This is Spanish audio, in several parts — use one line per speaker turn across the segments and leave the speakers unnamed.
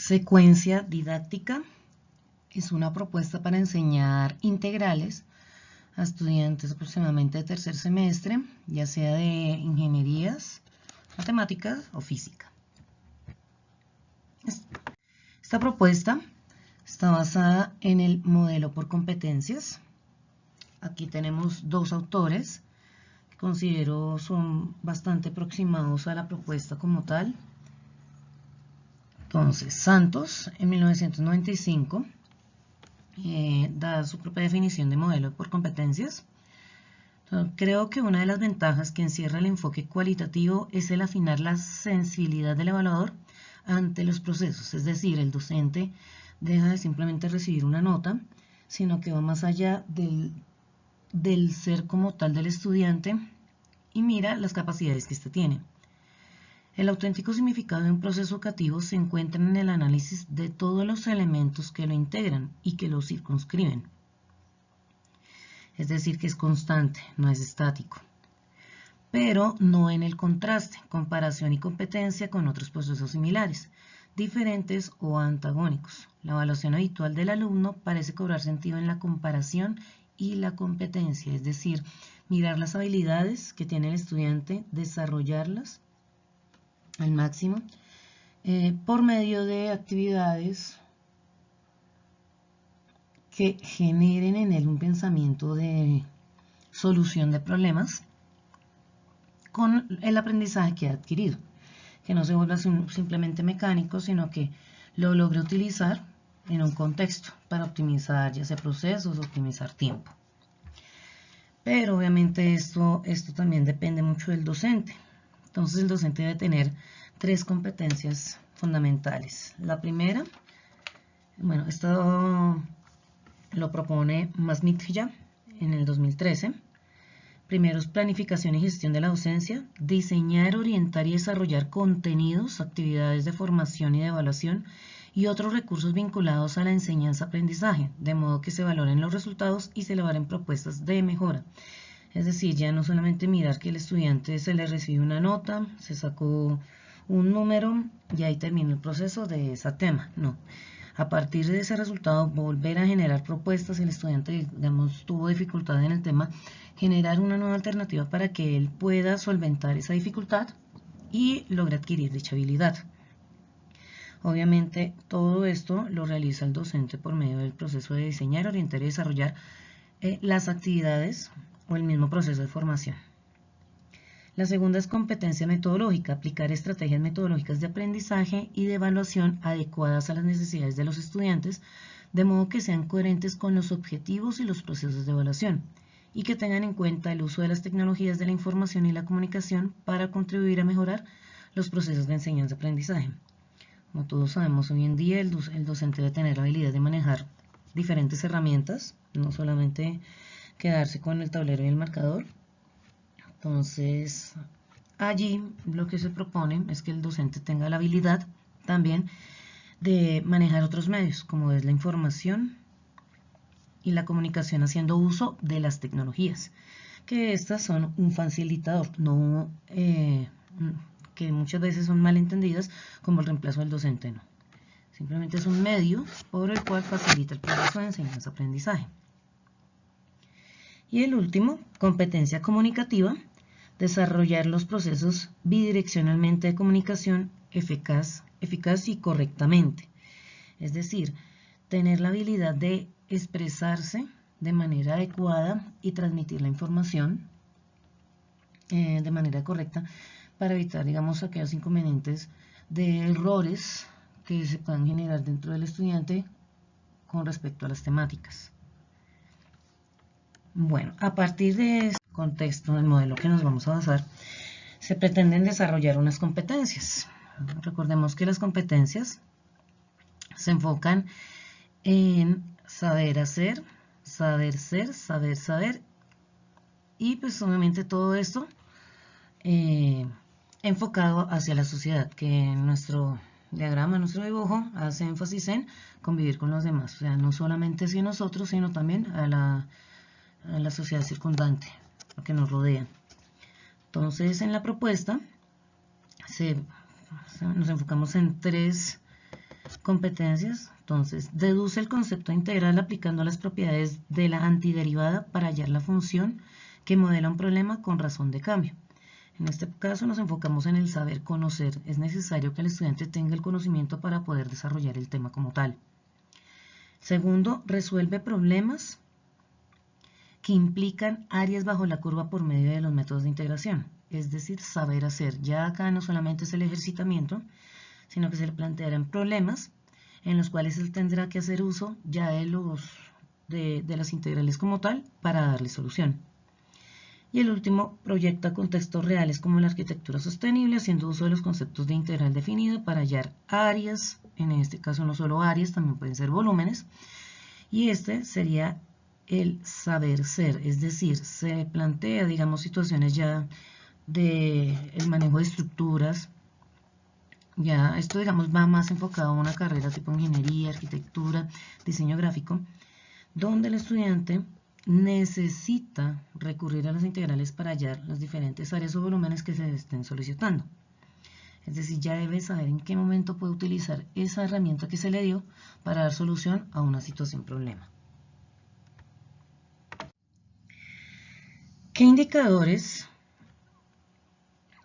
Secuencia didáctica es una propuesta para enseñar integrales a estudiantes aproximadamente de tercer semestre, ya sea de ingenierías, matemáticas o física. Esta propuesta está basada en el modelo por competencias. Aquí tenemos dos autores que considero son bastante aproximados a la propuesta como tal. Entonces, Santos, en 1995, da su propia definición de modelo por competencias. Entonces, creo que una de las ventajas que encierra el enfoque cualitativo es el afinar la sensibilidad del evaluador ante los procesos, es decir, el docente deja de simplemente recibir una nota, sino que va más allá del ser como tal del estudiante y mira las capacidades que éste tiene. El auténtico significado de un proceso educativo se encuentra en el análisis de todos los elementos que lo integran y que lo circunscriben. Es decir, que es constante, no es estático. Pero no en el contraste, comparación y competencia con otros procesos similares, diferentes o antagónicos. La evaluación habitual del alumno parece cobrar sentido en la comparación y la competencia, es decir, mirar las habilidades que tiene el estudiante, desarrollarlas al máximo por medio de actividades que generen en él un pensamiento de solución de problemas con el aprendizaje que ha adquirido, que no se vuelva simplemente mecánico, sino que lo logre utilizar en un contexto para optimizar ya sea procesos, optimizar tiempo. Pero obviamente esto también depende mucho del docente. Entonces el docente debe tener tres competencias fundamentales. La primera, bueno, esto lo propone Masmitja en el 2013. Primero es planificación y gestión de la docencia, diseñar, orientar y desarrollar contenidos, actividades de formación y de evaluación y otros recursos vinculados a la enseñanza-aprendizaje, de modo que se valoren los resultados y se elaboren propuestas de mejora. Es decir, ya no solamente mirar que el estudiante se le recibe una nota, se sacó un número y ahí termina el proceso de ese tema, no. A partir de ese resultado, volver a generar propuestas, el estudiante, digamos, tuvo dificultad en el tema, generar una nueva alternativa para que él pueda solventar esa dificultad y logre adquirir dicha habilidad. Obviamente, todo esto lo realiza el docente por medio del proceso de diseñar, orientar y desarrollar las actividades o el mismo proceso de formación. La segunda es competencia metodológica, aplicar estrategias metodológicas de aprendizaje y de evaluación adecuadas a las necesidades de los estudiantes, de modo que sean coherentes con los objetivos y los procesos de evaluación, y que tengan en cuenta el uso de las tecnologías de la información y la comunicación para contribuir a mejorar los procesos de enseñanza-aprendizaje. Como todos sabemos, hoy en día el docente debe tener la habilidad de manejar diferentes herramientas, no solamente quedarse con el tablero y el marcador. Entonces, allí lo que se propone es que el docente tenga la habilidad también de manejar otros medios, como es la información y la comunicación haciendo uso de las tecnologías, que estas son un facilitador, no que muchas veces son malentendidas como el reemplazo del docente, no. Simplemente es un medio por el cual facilita el proceso de enseñanza-aprendizaje. Y el último, competencia comunicativa, desarrollar los procesos bidireccionalmente de comunicación eficaz y correctamente. Es decir, tener la habilidad de expresarse de manera adecuada y transmitir la información de manera correcta para evitar, digamos, aquellos inconvenientes de errores que se puedan generar dentro del estudiante con respecto a las temáticas. Bueno, a partir de este contexto del modelo que nos vamos a basar, se pretenden desarrollar unas competencias. Recordemos que las competencias se enfocan en saber hacer, saber ser, saber saber y pues obviamente todo esto enfocado hacia la sociedad, que en nuestro diagrama, nuestro dibujo, hace énfasis en convivir con los demás, o sea, no solamente hacia nosotros, sino también a la sociedad circundante, lo que nos rodea. Entonces, en la propuesta nos enfocamos en tres Competencias, entonces, deduce el concepto integral aplicando las propiedades de la antiderivada para hallar la función que modela un problema con razón de cambio. En este caso nos enfocamos en el saber conocer. Es necesario que el estudiante tenga el conocimiento para poder desarrollar el tema como tal. Segundo, resuelve problemas que implican áreas bajo la curva por medio de los métodos de integración. Es decir, saber hacer. Ya acá no solamente es el ejercitamiento, sino que se le plantearán problemas en los cuales él tendrá que hacer uso ya de las integrales como tal para darle solución. Y el último, proyecta contextos reales como la arquitectura sostenible, haciendo uso de los conceptos de integral definido para hallar áreas, en este caso no solo áreas, también pueden ser volúmenes, y este sería el saber ser, es decir, se plantea, digamos, situaciones ya de el manejo de estructuras. Ya esto, digamos, va más enfocado a una carrera tipo ingeniería, arquitectura, diseño gráfico, donde el estudiante necesita recurrir a las integrales para hallar las diferentes áreas o volúmenes que se estén solicitando. Es decir, ya debe saber en qué momento puede utilizar esa herramienta que se le dio para dar solución a una situación problema. ¿Qué indicadores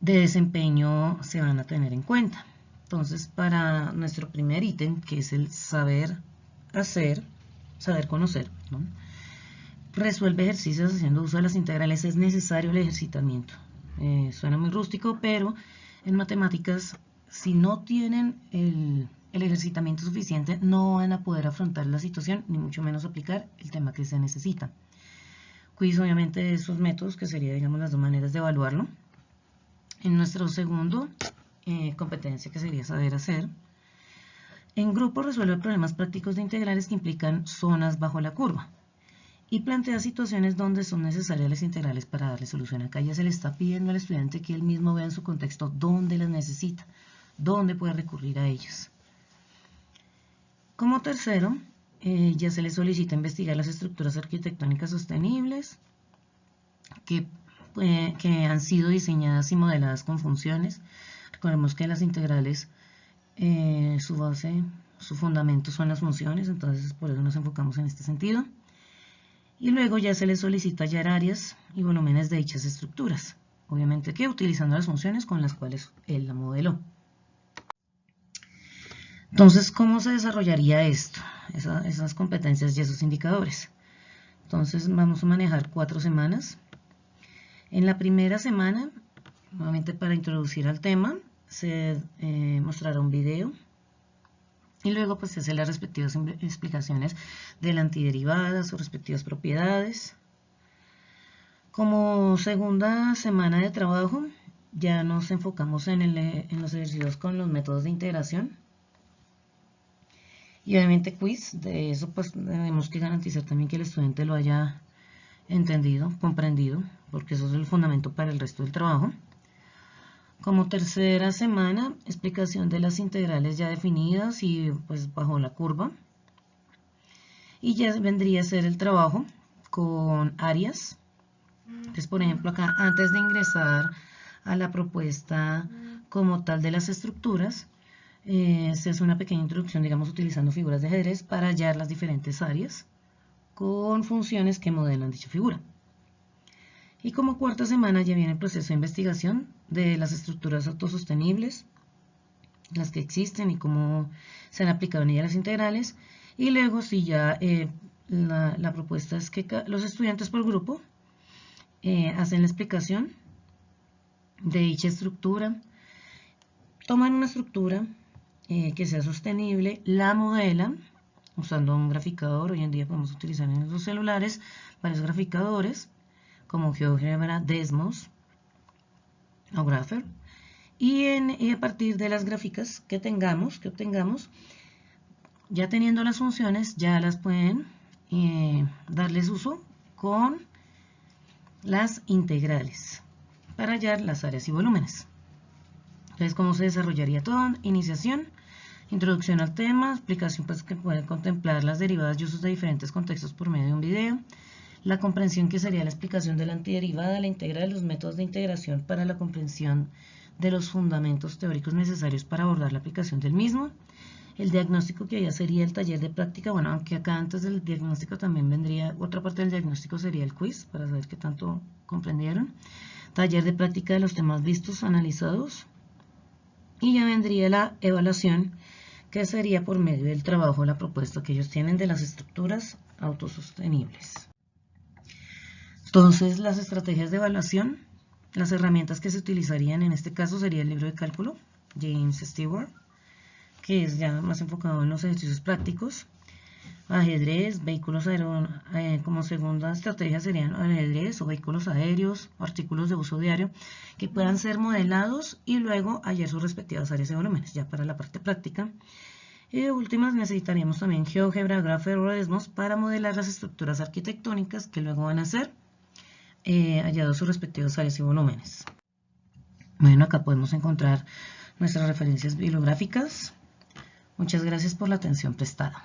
de desempeño se van a tener en cuenta? Entonces, para nuestro primer ítem, que es el saber hacer, saber conocer, ¿no? Resuelve ejercicios haciendo uso de las integrales, es necesario el ejercitamiento. Suena muy rústico, pero en matemáticas, si no tienen el ejercitamiento suficiente, no van a poder afrontar la situación, ni mucho menos aplicar el tema que se necesita. Quiz, obviamente, de esos métodos, que sería, digamos, las dos maneras de evaluarlo. En nuestro segundo competencia, que sería saber hacer, en grupo resuelve problemas prácticos de integrales que implican zonas bajo la curva y plantea situaciones donde son necesarias las integrales para darle solución. Acá ya se le está pidiendo al estudiante que él mismo vea en su contexto dónde las necesita, dónde puede recurrir a ellas. Como tercero, ya se le solicita investigar las estructuras arquitectónicas sostenibles que han sido diseñadas y modeladas con funciones. Recordemos que las integrales, su base, su fundamento son las funciones, entonces por eso nos enfocamos en este sentido. Y luego ya se le solicita hallar áreas y volúmenes de dichas estructuras, obviamente que utilizando las funciones con las cuales él la modeló. Entonces, ¿cómo se desarrollaría esto? Esas competencias y esos indicadores. Entonces, vamos a manejar 4 semanas. En la primera semana, nuevamente para introducir al tema, se mostrará un video y luego pues se hacen las respectivas explicaciones de la antiderivada, sus respectivas propiedades. Como segunda semana de trabajo, ya nos enfocamos en los ejercicios con los métodos de integración. Y obviamente quiz, de eso pues tenemos que garantizar también que el estudiante lo haya entendido, comprendido, porque eso es el fundamento para el resto del trabajo. Como tercera semana, explicación de las integrales ya definidas y pues bajo la curva. Y ya vendría a ser el trabajo con áreas. Entonces, por ejemplo, acá antes de ingresar a la propuesta como tal de las estructuras, se hace una pequeña introducción, digamos, utilizando figuras de ajedrez para hallar las diferentes áreas con funciones que modelan dicha figura. Y como cuarta semana ya viene el proceso de investigación de las estructuras autosostenibles, las que existen y cómo se han aplicado en ellas las integrales. Y luego sí ya la propuesta es que los estudiantes por grupo hacen la explicación de dicha estructura, toman una estructura que sea sostenible, la modelan usando un graficador. Hoy en día podemos utilizar en los celulares varios graficadores como GeoGebra, Desmos o Grapher, y a partir de las gráficas que obtengamos, ya teniendo las funciones, ya las pueden darles uso con las integrales para hallar las áreas y volúmenes. Entonces, ¿cómo se desarrollaría todo? Iniciación, introducción al tema, explicación pues que puede contemplar las derivadas y usos de diferentes contextos por medio de un video, la comprensión, que sería la explicación de la antiderivada, la integral, los métodos de integración para la comprensión de los fundamentos teóricos necesarios para abordar la aplicación del mismo, El diagnóstico que ya sería el taller de práctica, bueno, aunque acá antes del diagnóstico también vendría, otra parte del diagnóstico sería el quiz, para saber qué tanto comprendieron. Taller de práctica de los temas vistos, analizados. Y ya vendría la evaluación, que sería por medio del trabajo, la propuesta que ellos tienen de las estructuras autosostenibles. Entonces, las estrategias de evaluación, las herramientas que se utilizarían en este caso sería el libro de cálculo, James Stewart, que es ya más enfocado en los ejercicios prácticos. Ajedrez, vehículos aéreos, como segunda estrategia serían ajedrez o vehículos aéreos, artículos de uso diario, que puedan ser modelados y luego hallar sus respectivas áreas de volúmenes, ya para la parte práctica. Y de últimas necesitaríamos también GeoGebra, Grapher o Desmos para modelar las estructuras arquitectónicas que luego van a ser hallados sus respectivas áreas y volúmenes. Bueno, acá podemos encontrar nuestras referencias bibliográficas. Muchas gracias por la atención prestada.